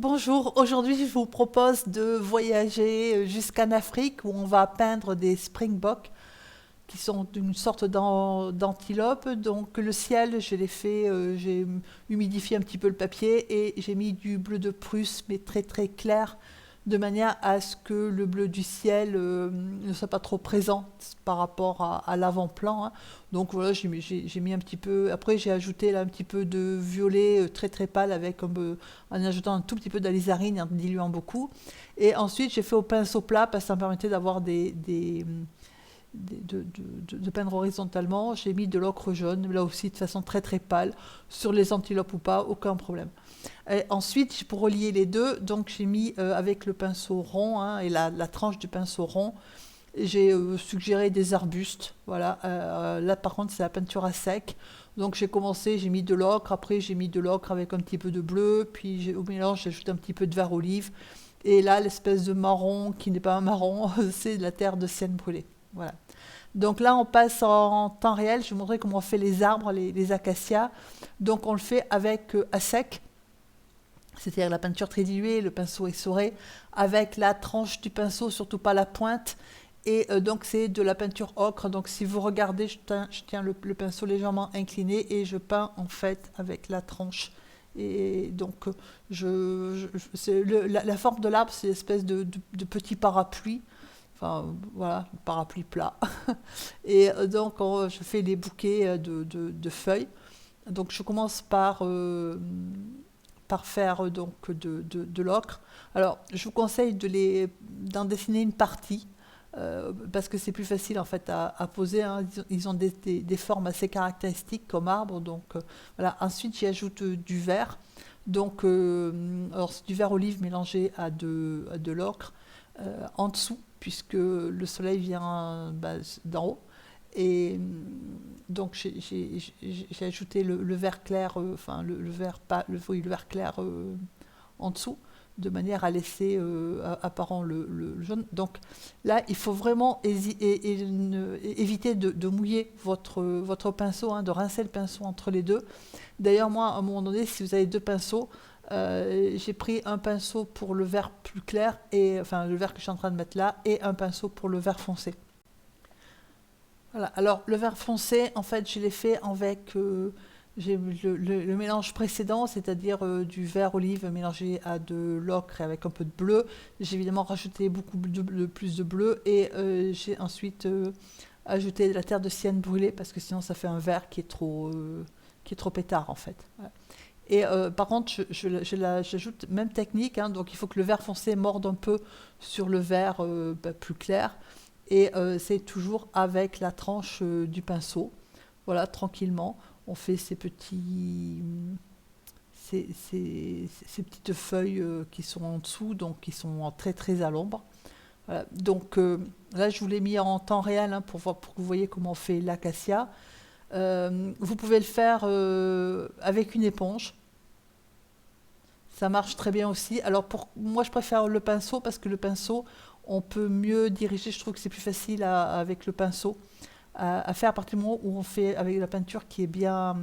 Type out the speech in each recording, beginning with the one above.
Bonjour, aujourd'hui je vous propose de voyager jusqu'en Afrique où on va peindre des springboks qui sont une sorte d'antilope. Donc le ciel, je l'ai fait, j'ai humidifié un petit peu le papier et j'ai mis du bleu de Prusse mais très très clair de manière à ce que le bleu du ciel ne soit pas trop présent par rapport à l'avant-plan, hein. Donc voilà, j'ai mis un petit peu. Après, j'ai ajouté là un petit peu de violet très très pâle avec en ajoutant un tout petit peu d'alizarine et en diluant beaucoup. Et ensuite, j'ai fait au pinceau plat parce que ça me permettait d'avoir de peindre horizontalement. J'ai mis de l'ocre jaune, là aussi de façon très très pâle, sur les antilopes ou pas, aucun problème. Et ensuite, pour relier les deux, donc j'ai mis avec le pinceau rond, hein, et la tranche du pinceau rond, j'ai suggéré des arbustes. Voilà. Là, par contre, c'est la peinture à sec. Donc j'ai commencé, j'ai mis de l'ocre, après j'ai mis de l'ocre avec un petit peu de bleu, puis au mélange j'ai ajouté un petit peu de vert olive. Et là, l'espèce de marron qui n'est pas un marron, c'est de la terre de sienne brûlée. Voilà. Donc là, on passe en temps réel. Je vais vous montrer comment on fait les arbres, les acacias. Donc on le fait avec à sec, c'est-à-dire la peinture très diluée, le pinceau essoré, avec la tranche du pinceau, surtout pas la pointe. Et donc c'est de la peinture ocre. Donc si vous regardez, je tiens le pinceau légèrement incliné et je peins en fait avec la tranche. Et donc la forme de l'arbre, c'est une espèce de petit parapluie. Enfin voilà, parapluie plat. Et donc je fais des bouquets de feuilles. Donc je commence par faire donc de l'ocre. Alors je vous conseille d'en dessiner une partie parce que c'est plus facile en fait à poser, hein. Ils ont des formes assez caractéristiques comme arbre. Donc voilà. Ensuite j'y ajoute du vert. Donc alors c'est du vert olive mélangé à de l'ocre en dessous puisque le soleil vient d'en haut. Et donc j'ai ajouté le vert clair, enfin le vert pas, oui, le vert clair en dessous, de manière à laisser apparent le jaune. Donc là, il faut vraiment éviter de mouiller votre pinceau, hein, de rincer le pinceau entre les deux. D'ailleurs, moi, à un moment donné, si vous avez deux pinceaux, j'ai pris un pinceau pour le vert plus clair, enfin le vert que je suis en train de mettre là, et un pinceau pour le vert foncé. Voilà. Alors, le vert foncé, en fait, je l'ai fait avec j'ai le mélange précédent, c'est-à-dire du vert olive mélangé à de l'ocre et avec un peu de bleu. J'ai évidemment rajouté beaucoup plus de bleu et j'ai ensuite ajouté de la terre de sienne brûlée parce que sinon ça fait un vert qui est trop pétard en fait. Voilà. Et par contre, j'ajoute même technique, hein. Donc il faut que le vert foncé morde un peu sur le vert plus clair. Et c'est toujours avec la tranche du pinceau. Voilà, tranquillement, on fait ces petites feuilles qui sont en dessous, donc qui sont très très à l'ombre. Voilà. Donc là, je vous l'ai mis en temps réel, hein, pour que vous voyez comment on fait l'acacia. Vous pouvez le faire avec une éponge. Ça marche très bien aussi. Alors moi, je préfère le pinceau parce que le pinceau, on peut mieux diriger. Je trouve que c'est plus facile avec le pinceau à faire à partir du moment où on fait avec la peinture qui est bien,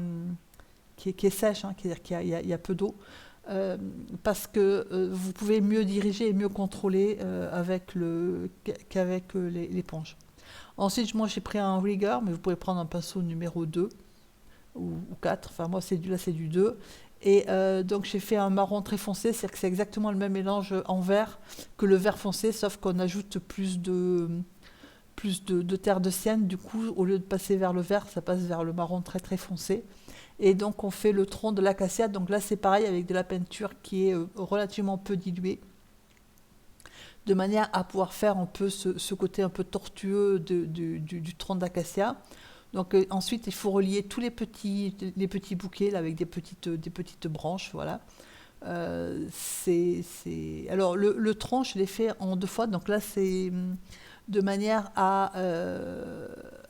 qui est sèche, hein, c'est-à-dire qu'il y a peu d'eau. Euh, Parce que vous pouvez mieux diriger et mieux contrôler qu'avec l'éponge. Ensuite, moi j'ai pris un rigger, mais vous pouvez prendre un pinceau numéro 2 ou 4. Enfin, moi là c'est du 2. Et donc j'ai fait un marron très foncé, c'est-à-dire que c'est exactement le même mélange en vert que le vert foncé, sauf qu'on ajoute plus de terre de sienne. Du coup, au lieu de passer vers le vert, ça passe vers le marron très très foncé. Et donc on fait le tronc de l'acacia. Donc là c'est pareil avec de la peinture qui est relativement peu diluée, de manière à pouvoir faire un peu ce côté un peu tortueux du tronc d'acacia. Donc ensuite, il faut relier tous les petits bouquets là, avec des petites branches. Voilà. Alors le tronc, je l'ai fait en deux fois. Donc là, c'est de manière à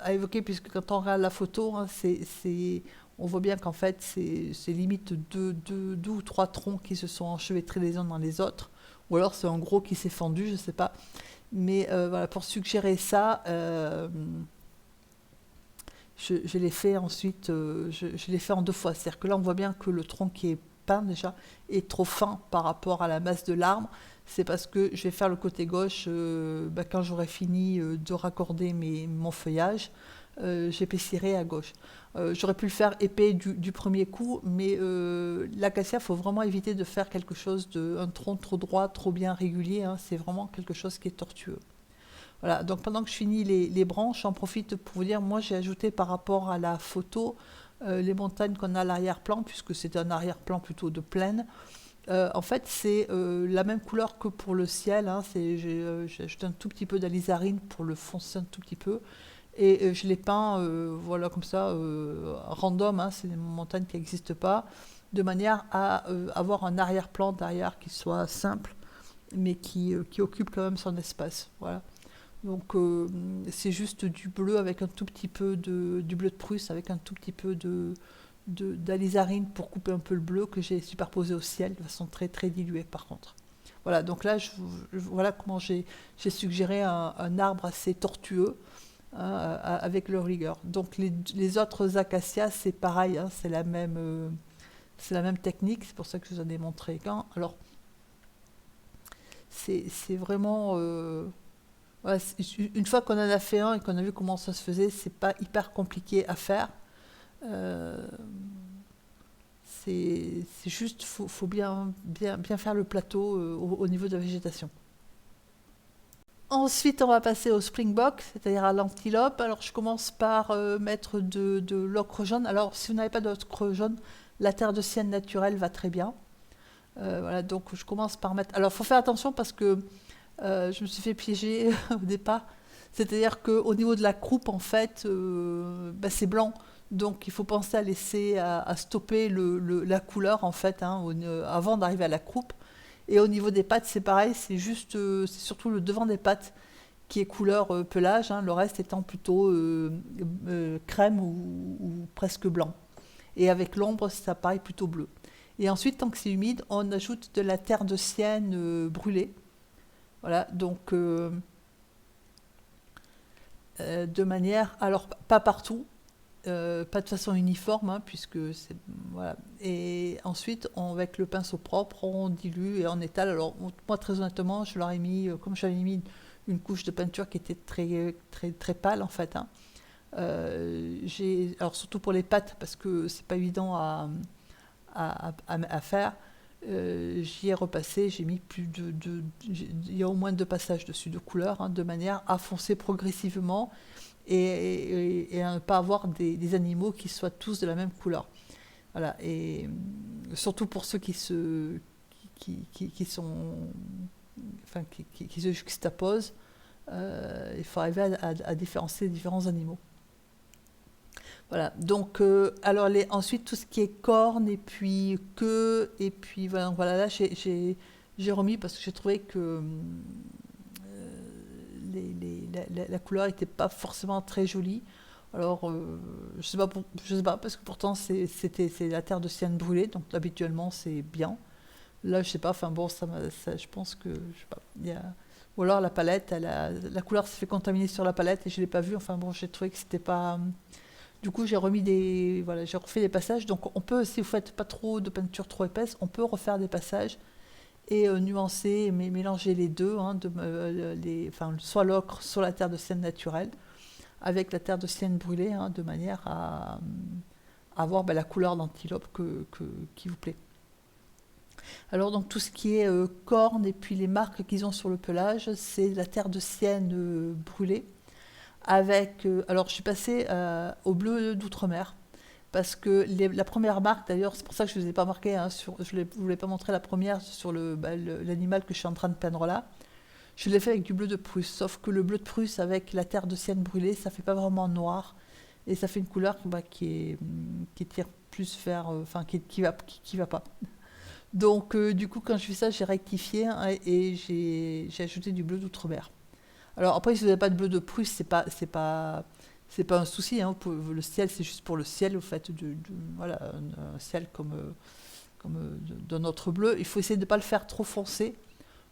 évoquer, puisque quand on regarde la photo, hein, on voit bien qu'en fait, c'est limite deux ou trois troncs qui se sont enchevêtrés les uns dans les autres. Ou alors c'est un gros qui s'est fendu, je ne sais pas. Mais voilà, pour suggérer ça, je l'ai fait ensuite, je l'ai fait en deux fois. C'est-à-dire que là, on voit bien que le tronc qui est peint déjà est trop fin par rapport à la masse de l'arbre. C'est parce que je vais faire le côté gauche quand j'aurai fini de raccorder mon feuillage, j'épaissirrai à gauche. J'aurais pu le faire épais du premier coup, mais l'acacia, il faut vraiment éviter de faire quelque chose un tronc trop droit, trop bien régulier, hein. C'est vraiment quelque chose qui est tortueux. Voilà, donc pendant que je finis les branches, j'en profite pour vous dire, moi j'ai ajouté par rapport à la photo les montagnes qu'on a à l'arrière-plan, puisque c'est un arrière-plan plutôt de plaine. En fait, c'est la même couleur que pour le ciel, hein. J'ai ajouté un tout petit peu d'alizarine pour le foncer un tout petit peu. Et je les peins, voilà, comme ça, random, hein, c'est des montagnes qui n'existent pas, de manière à avoir un arrière-plan derrière qui soit simple, mais qui occupe quand même son espace. Voilà. Donc c'est juste du bleu avec un tout petit peu du bleu de Prusse avec un tout petit peu d'alizarine pour couper un peu le bleu que j'ai superposé au ciel de façon très très diluée par contre. Voilà, donc là voilà comment j'ai suggéré un arbre assez tortueux, hein, avec leur rigueur. Donc les autres acacias c'est pareil, hein, c'est la même technique, c'est pour ça que je vous en ai montré qu'un. Alors c'est vraiment ouais, une fois qu'on en a fait un et qu'on a vu comment ça se faisait, c'est pas hyper compliqué à faire. Euh, c'est juste, faut bien faire le plateau au niveau de la végétation. Ensuite, on va passer au springbok, c'est-à-dire à l'antilope. Alors, je commence par mettre de l'ocre jaune. Alors, si vous n'avez pas d'ocre jaune, la terre de sienne naturelle va très bien. Voilà, donc je commence par mettre. Alors, il faut faire attention parce que je me suis fait piéger au départ. C'est-à-dire qu'au niveau de la croupe, en fait, c'est blanc. Donc il faut penser à laisser, à stopper la couleur, en fait, hein, avant d'arriver à la croupe. Et au niveau des pattes, c'est pareil, c'est surtout le devant des pattes qui est couleur pelage, hein, le reste étant plutôt crème ou presque blanc. Et avec l'ombre, ça paraît plutôt bleu. Et ensuite, tant que c'est humide, on ajoute de la terre de sienne brûlée. Voilà, donc de manière, alors pas partout, pas de façon uniforme, hein, puisque c'est voilà. Et ensuite, avec le pinceau propre, on dilue et on étale. Alors moi, très honnêtement, je leur ai mis, comme j'avais mis une couche de peinture qui était très très très pâle en fait, hein. Alors surtout pour les pattes, parce que c'est pas évident à faire. J'y ai repassé, j'ai mis il y a au moins 2 passages dessus de couleurs, hein, de manière à foncer progressivement et à ne pas avoir des animaux qui soient tous de la même couleur. Voilà, et surtout pour ceux qui sont, enfin, qui se juxtaposent, il faut arriver à différencier les différents animaux. Voilà, donc alors ensuite tout ce qui est cornes et puis queue, et puis voilà là j'ai remis parce que j'ai trouvé que la couleur n'était pas forcément très jolie. Alors je sais pas parce que pourtant c'est la terre de sienne brûlée, donc habituellement c'est bien. Là je sais pas, enfin bon je pense que je sais pas, ou alors la palette, la couleur s'est fait contaminer sur la palette et je l'ai pas vue. Enfin bon, j'ai trouvé que c'était pas. Du coup, j'ai refait des passages. Donc, on peut, si vous faites pas trop de peinture trop épaisse, on peut refaire des passages et nuancer, mais mélanger les deux, hein, enfin, soit l'ocre, soit la terre de sienne naturelle, avec la terre de sienne brûlée, hein, de manière à avoir la couleur d'antilope qui vous plaît. Alors, donc, tout ce qui est cornes et puis les marques qu'ils ont sur le pelage, c'est la terre de sienne brûlée. Alors je suis passée au bleu d'outre-mer parce que la première marque, d'ailleurs, c'est pour ça que je ne vous ai pas marqué, hein, je ne vous l'ai pas montré la première sur l'animal que je suis en train de peindre là. Je l'ai fait avec du bleu de Prusse, sauf que le bleu de Prusse avec la terre de sienne brûlée, ça fait pas vraiment noir et ça fait une couleur qui tire plus vers, enfin qui va pas. Donc du coup, quand je fais ça, j'ai rectifié, hein, et j'ai ajouté du bleu d'outre-mer. Alors après, si vous n'avez pas de bleu de Prusse, c'est pas un souci, hein. Le ciel, c'est juste pour le ciel, vous faites voilà, un ciel comme d'un autre bleu. Il faut essayer de ne pas le faire trop foncé,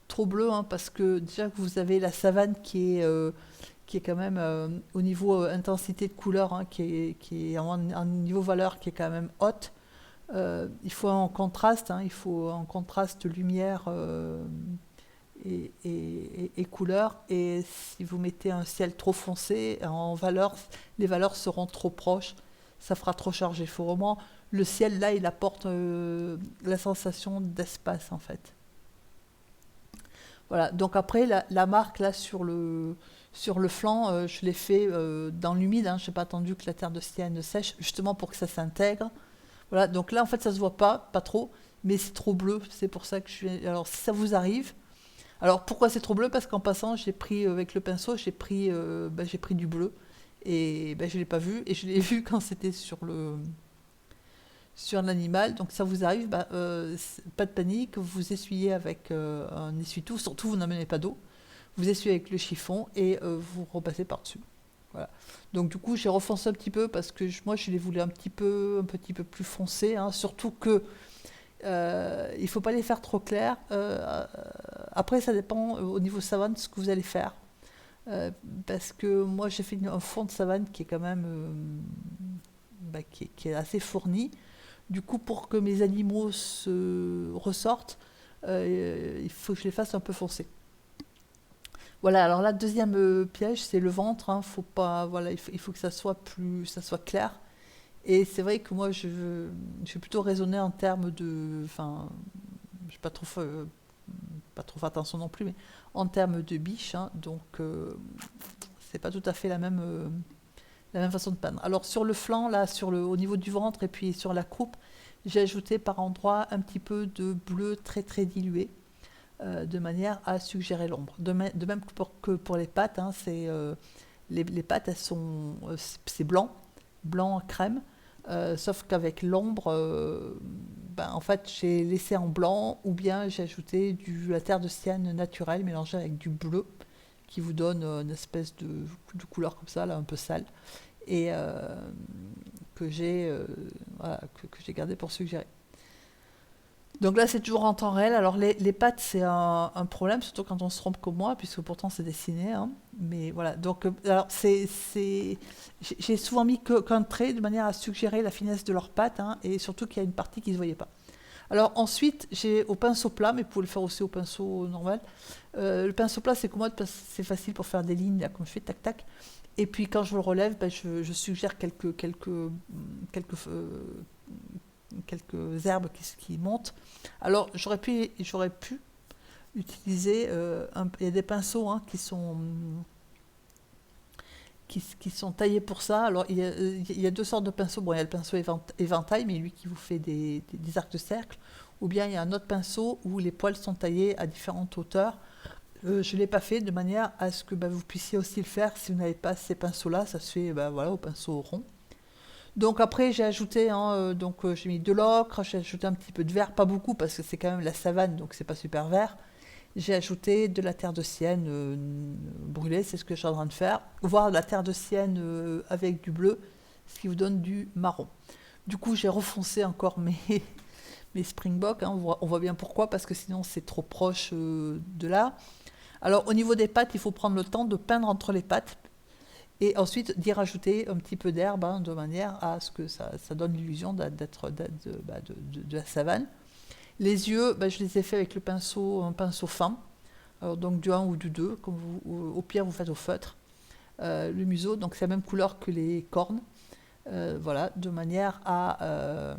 trop bleu, hein, parce que déjà que vous avez la savane qui est quand même au niveau intensité de couleur, hein, qui est en niveau valeur qui est quand même haute. Il faut un contraste, hein, il faut un contraste lumière et couleur. Et si vous mettez un ciel trop foncé, les valeurs seront trop proches, ça fera trop chargé. Il faut vraiment le ciel là, il apporte la sensation d'espace en fait. Voilà. Donc après la marque là sur le flanc, je l'ai fait dans l'humide. Hein, je n'ai pas attendu que la terre de Sienne sèche, justement pour que ça s'intègre. Voilà. Donc là en fait ça se voit pas trop, mais c'est trop bleu. C'est pour ça que je suis. Alors si ça vous arrive. Alors pourquoi c'est trop bleu? Parce qu'en passant, j'ai pris avec le pinceau, j'ai pris du bleu et je l'ai pas vu et je l'ai vu quand c'était sur l'animal. Donc ça vous arrive, pas de panique, vous essuyez avec un essuie-tout, surtout vous n'amenez pas d'eau, vous essuyez avec le chiffon et vous repassez par-dessus. Voilà. Donc du coup j'ai refoncé un petit peu parce que moi je les voulais un petit peu plus foncés, hein, surtout que il ne faut pas les faire trop clairs. Après, ça dépend au niveau savane ce que vous allez faire. Parce que moi, j'ai fait un fond de savane qui est quand même qui est assez fourni. Du coup, pour que mes animaux se ressortent, il faut que je les fasse un peu foncer. Voilà, alors la deuxième piège, c'est le ventre. Hein, faut pas, voilà, il faut que ça soit clair. Et c'est vrai que moi, je suis plutôt raisonnée en termes de. Enfin, je n'ai pas trop fait attention non plus, mais en termes de biche, hein, donc c'est pas tout à fait la même façon de peindre. Alors sur le flanc, là, au niveau du ventre et puis sur la croupe, j'ai ajouté par endroits un petit peu de bleu très très dilué, de manière à suggérer l'ombre. De même que pour les pattes, hein, les pattes, c'est blanc crème. Sauf qu'avec l'ombre, en fait, j'ai laissé en blanc ou bien j'ai ajouté la terre de Sienne naturelle mélangée avec du bleu qui vous donne une espèce de couleur comme ça, là, un peu sale, et que j'ai voilà, que j'ai gardé pour suggérer. Donc là, c'est toujours en temps réel. Alors les pattes, c'est un problème, surtout quand on se trompe comme moi, puisque pourtant c'est dessiné. Hein. Mais voilà. Donc, alors j'ai souvent mis qu'un trait de manière à suggérer la finesse de leurs pattes, hein, et surtout qu'il y a une partie qui ne se voyait pas. Alors ensuite, j'ai au pinceau plat, mais vous pouvez le faire aussi au pinceau normal. Le pinceau plat, c'est commode parce que c'est facile pour faire des lignes, là, comme je fais, tac tac. Et puis quand je le relève, je suggère quelques herbes qui montent. Alors j'aurais pu utiliser, il y a des pinceaux, hein, qui sont taillés pour ça. Alors il y a deux sortes de pinceaux. Bon, il y a le pinceau éventail, mais lui qui vous fait des arcs de cercle. Ou bien il y a un autre pinceau où les poils sont taillés à différentes hauteurs. Je ne l'ai pas fait de manière à ce que vous puissiez aussi le faire si vous n'avez pas ces pinceaux-là. Ça se fait voilà, au pinceau rond. Donc après j'ai ajouté, hein, j'ai mis de l'ocre, j'ai ajouté un petit peu de vert, pas beaucoup parce que c'est quand même la savane donc c'est pas super vert. J'ai ajouté de la terre de Sienne brûlée, c'est ce que je suis en train de faire, voire de la terre de Sienne avec du bleu, ce qui vous donne du marron. Du coup j'ai refoncé encore mes Springboks, hein, on voit bien pourquoi, parce que sinon c'est trop proche de là. Alors au niveau des pattes, il faut prendre le temps de peindre entre les pattes et ensuite d'y rajouter un petit peu d'herbe, hein, de manière à ce que ça donne l'illusion de la savane. Les yeux, je les ai faits avec un pinceau fin, alors donc du 1 ou du 2, comme au pire vous faites au feutre. Le museau, donc c'est la même couleur que les cornes, voilà, de manière à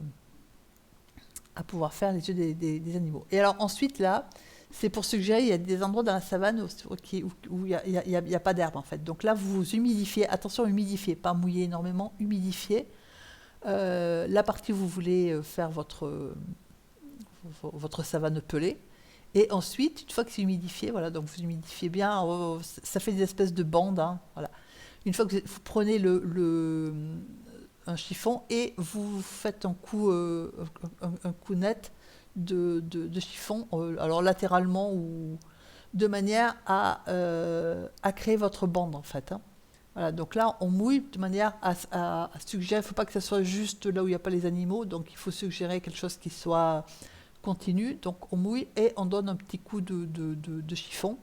pouvoir faire les yeux des animaux. Et alors ensuite là, c'est pour suggérer, il y a des endroits dans la savane où il n'y a pas d'herbe en fait. Donc là, vous humidifiez, attention, humidifiez, pas mouiller énormément, humidifiez la partie où vous voulez faire votre savane pelée. Et ensuite, une fois que c'est humidifié, voilà, donc vous humidifiez bien, ça fait des espèces de bandes. Hein, voilà. Une fois que vous prenez un chiffon et vous faites un coup net de chiffon, alors latéralement ou de manière à créer votre bande en fait. Hein. Voilà, donc là on mouille de manière à suggérer, il ne faut pas que ça soit juste là où il n'y a pas les animaux, donc il faut suggérer quelque chose qui soit continu, donc on mouille et on donne un petit coup de chiffon.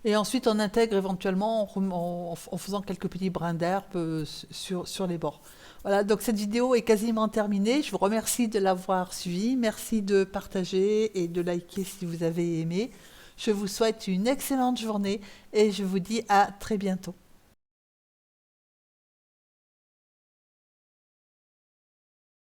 Et ensuite, on intègre éventuellement en faisant quelques petits brins d'herbe sur les bords. Voilà, donc cette vidéo est quasiment terminée. Je vous remercie de l'avoir suivie. Merci de partager et de liker si vous avez aimé. Je vous souhaite une excellente journée et je vous dis à très bientôt.